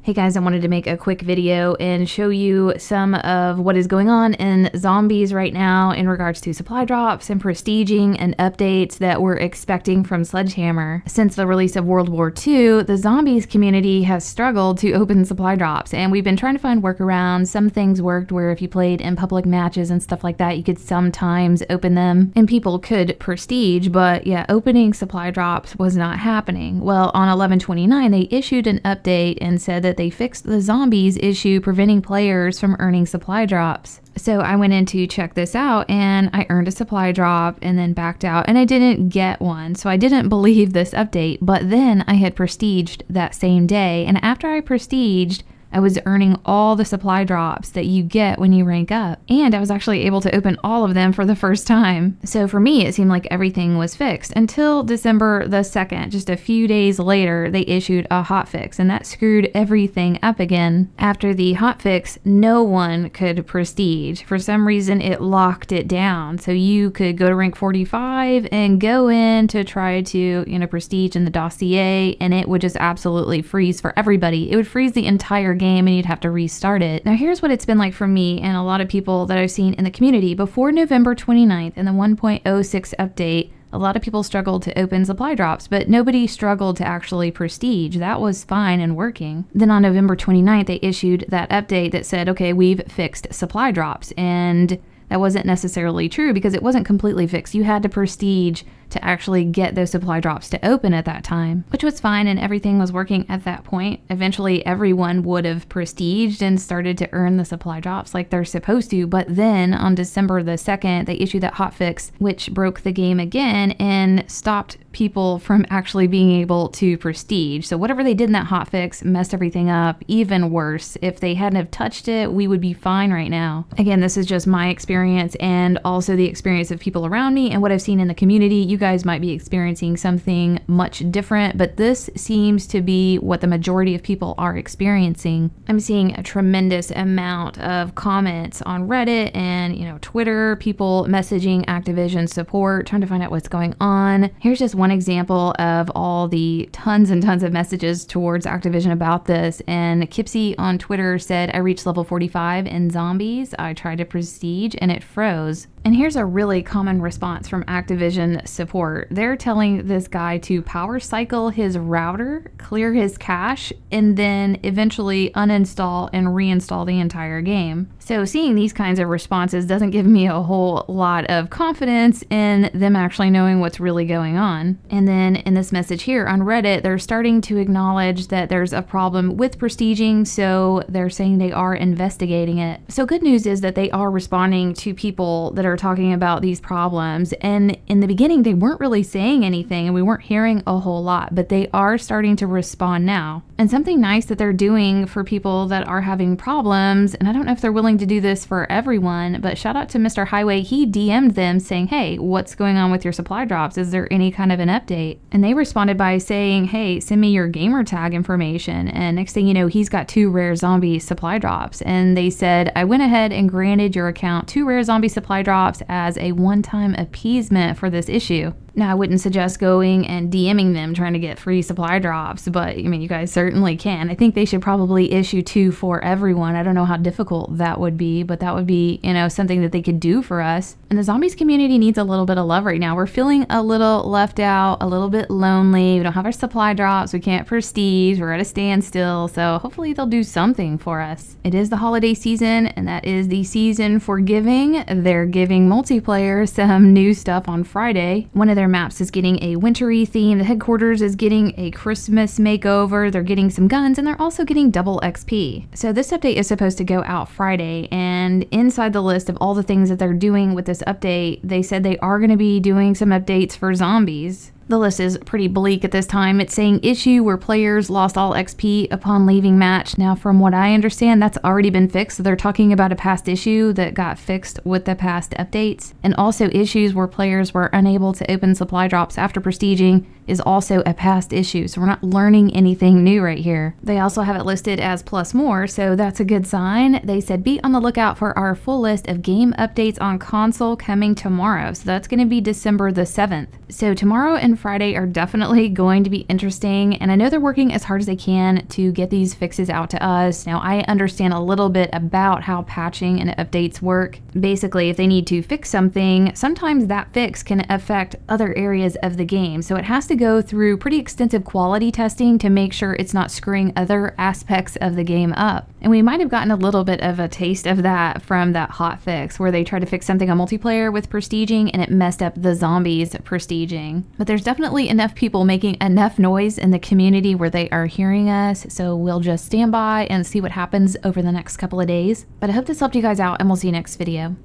Hey guys, I wanted to make a quick video and show you some of what is going on in zombies right now in regards to supply drops and prestiging and updates that we're expecting from Sledgehammer. Since the release of World War II, the zombies community has struggled to open supply drops, and we've been trying to find workarounds. Some things worked where if you played in public matches and stuff like that, you could sometimes open them and people could prestige, but yeah, opening supply drops was not happening. Well, on 11/29, they issued an update and said that they fixed the zombies issue preventing players from earning supply drops. So I went in to check this out and I earned a supply drop and then backed out and I didn't get one. So I didn't believe this update, but then I had prestiged that same day, and after I prestiged, I was earning all the supply drops that you get when you rank up, and I was actually able to open all of them for the first time. So for me, it seemed like everything was fixed until December the 2nd. Just a few days later, they issued a hotfix, and that screwed everything up again. After the hotfix, no one could prestige. For some reason, it locked it down. So you could go to rank 45 and go in to try to, prestige in the dossier, and it would just absolutely freeze for everybody. It would freeze the entire game and you'd have to restart it. Now here's what it's been like for me and a lot of people that I've seen in the community. Before November 29th and the 1.06 update, a lot of people struggled to open supply drops, but nobody struggled to actually prestige. That was fine and working. Then on November 29th, they issued that update that said, okay, we've fixed supply drops, and that wasn't necessarily true because it wasn't completely fixed. You had to prestige to actually get those supply drops to open at that time, which was fine and everything was working at that point. Eventually everyone would have prestiged and started to earn the supply drops like they're supposed to, but then on December the 2nd, they issued that hotfix, which broke the game again and stopped people from actually being able to prestige. So whatever they did in that hotfix messed everything up even worse. If they hadn't have touched it, we would be fine right now. Again, this is just my experience and also the experience of people around me and what I've seen in the community. You guys might be experiencing something much different, but this seems to be what the majority of people are experiencing. I'm seeing a tremendous amount of comments on Reddit and Twitter, people messaging Activision support, trying to find out what's going on. Here's just one example of all the tons and tons of messages towards Activision about this. And Kipsy on Twitter said, I reached level 45 in zombies. I tried to prestige and it froze. And here's a really common response from Activision support. They're telling this guy to power cycle his router, clear his cache, and then eventually uninstall and reinstall the entire game. So seeing these kinds of responses doesn't give me a whole lot of confidence in them actually knowing what's really going on. And then in this message here on Reddit, they're starting to acknowledge that there's a problem with prestiging, so they're saying they are investigating it. So good news is that they are responding to people that are talking about these problems, and in the beginning they weren't really saying anything and we weren't hearing a whole lot, but they are starting to respond now. And something nice that they're doing for people that are having problems, and I don't know if they're willing to do this for everyone, but shout out to Mr. Highway. He DM'd them saying, hey, what's going on with your supply drops? Is there any kind of an update? And they responded by saying, hey, send me your gamer tag information. And next thing you know, he's got 2 rare zombie supply drops. And they said, I went ahead and granted your account 2 rare zombie supply drops as a one-time appeasement for this issue. Now, I wouldn't suggest going and DMing them trying to get free supply drops, but I mean, you guys certainly can. I think they should probably issue 2 for everyone. I don't know how difficult that would be, but that would be, something that they could do for us. And the zombies community needs a little bit of love right now. We're feeling a little left out, a little bit lonely. We don't have our supply drops. We can't prestige. We're at a standstill. So hopefully they'll do something for us. It is the holiday season, and that is the season for giving. They're giving multiplayer some new stuff on Friday. One of their maps is getting a wintry theme. The headquarters is getting a Christmas makeover. They're getting some guns, and they're also getting double XP. So this update is supposed to go out Friday, and inside the list of all the things that they're doing with this update, they said they are going to be doing some updates for zombies. The list is pretty bleak at this time. It's saying issue where players lost all XP upon leaving match. Now, from what I understand, that's already been fixed. So they're talking about a past issue that got fixed with the past updates, and also issues where players were unable to open supply drops after prestiging is also a past issue, so we're not learning anything new right here. They also have it listed as plus more, so that's a good sign. They said be on the lookout for our full list of game updates on console coming tomorrow. So that's going to be December the 7th. So tomorrow and Friday are definitely going to be interesting, and I know they're working as hard as they can to get these fixes out to us. Now, I understand a little bit about how patching and updates work. Basically, if they need to fix something, sometimes that fix can affect other areas of the game. So it has to go through pretty extensive quality testing to make sure it's not screwing other aspects of the game up. And we might have gotten a little bit of a taste of that from that hot fix where they tried to fix something on multiplayer with prestiging and it messed up the zombies prestiging. But there's definitely enough people making enough noise in the community where they are hearing us, so we'll just stand by and see what happens over the next couple of days. But I hope this helped you guys out, and we'll see you next video.